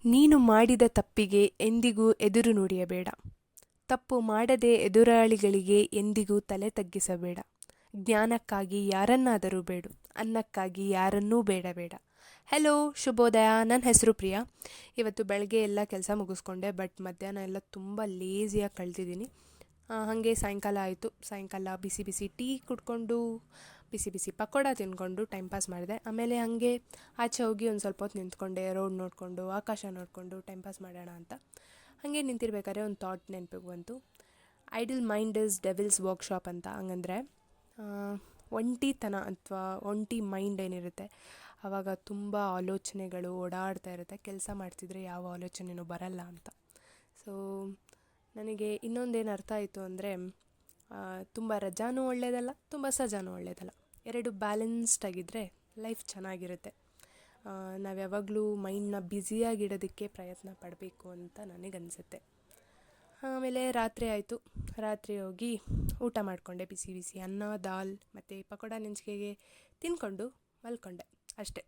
ನೀನು ಮಾಡಿದ ತಪ್ಪಿಗೆ ಎಂದಿಗೂ ಎದುರು ನುಡಿಯಬೇಡ. ತಪ್ಪು ಮಾಡದೆ ಎದುರಾಳಿಗಳಿಗೆ ಎಂದಿಗೂ ತಲೆ ತಗ್ಗಿಸಬೇಡ. ಜ್ಞಾನಕ್ಕಾಗಿ ಯಾರನ್ನಾದರೂ ಬೇಡು, ಅನ್ನಕ್ಕಾಗಿ ಯಾರನ್ನೂ ಬೇಡಬೇಡ. ಹಲೋ, ಶುಭೋದಯ. ನನ್ನ ಹೆಸರು ಪ್ರಿಯಾ. ಇವತ್ತು ಬೆಳಗ್ಗೆ ಎಲ್ಲ ಕೆಲಸ ಮುಗಿಸ್ಕೊಂಡೆ, ಬಟ್ ಮಧ್ಯಾಹ್ನ ಎಲ್ಲ ತುಂಬ ಲೇಸಿಯಾಗಿ ಕಳೆದಿದ್ದೀನಿ. ಹಾಗೆ ಸಾಯಂಕಾಲ ಆಯಿತು. ಸಾಯಂಕಾಲ ಬಿಸಿ ಬಿಸಿ ಟೀ ಕುಡ್ಕೊಂಡು ಬಿಸಿ ಬಿಸಿ ಪಕೋಡ ತಿಂದ್ಕೊಂಡು ಟೈಮ್ ಪಾಸ್ ಮಾಡಿದೆ. ಆಮೇಲೆ ಹಾಗೆ ಆಚೆ ಹೋಗಿ ಒಂದು ಸ್ವಲ್ಪ ಹೊತ್ತು ನಿಂತ್ಕೊಂಡೆ, ರೋಡ್ ನೋಡಿಕೊಂಡು ಆಕಾಶ ನೋಡಿಕೊಂಡು ಟೈಮ್ ಪಾಸ್ ಮಾಡೋಣ ಅಂತ. ಹಾಗೆ ನಿಂತಿರ್ಬೇಕಾದ್ರೆ ಒಂದು ಥಾಟ್ ನೆನಪಿಗೆ ಬಂತು. Idle mind is devil's workshop ಅಂತ. ಹಂಗಂದರೆ ಒಂಟಿತನ ಅಥವಾ ಒಂಟಿ ಮೈಂಡ್ ಏನಿರುತ್ತೆ ಆವಾಗ ತುಂಬ ಆಲೋಚನೆಗಳು ಓಡಾಡ್ತಾ ಇರುತ್ತೆ. ಕೆಲಸ ಮಾಡ್ತಿದ್ರೆ ಯಾವ ಆಲೋಚನೆಯೂ ಬರಲ್ಲ ಅಂತ. ಸೊ ನನಗೆ ಇನ್ನೊಂದೇನು ಅರ್ಥ ಆಯಿತು ಅಂದರೆ, ತುಂಬ ರಜಾನೂ ಒಳ್ಳೆಯದಲ್ಲ, ತುಂಬ ಸಜಾನೂ ಒಳ್ಳೆಯದಲ್ಲ. ಎರಡು ಬ್ಯಾಲೆನ್ಸ್ಡ್ ಆಗಿದ್ದರೆ ಲೈಫ್ ಚೆನ್ನಾಗಿರುತ್ತೆ. ನಾವು ಯಾವಾಗಲೂ ಮೈಂಡನ್ನ ಬ್ಯುಸಿಯಾಗಿಡೋದಕ್ಕೆ ಪ್ರಯತ್ನ ಪಡಬೇಕು ಅಂತ ನನಗನ್ಸುತ್ತೆ. ಆಮೇಲೆ ರಾತ್ರಿ ಆಯಿತು. ರಾತ್ರಿ ಹೋಗಿ ಊಟ ಮಾಡಿಕೊಂಡೆ. ಬಿಸಿ ಬಿಸಿ ಅನ್ನ, ದಾಲ್ ಮತ್ತು ಪಕೋಡ ನೆಂಚಿಕೆಗೆ ತಿಂದ್ಕೊಂಡು ಮಲ್ಕೊಂಡೆ ಅಷ್ಟೇ.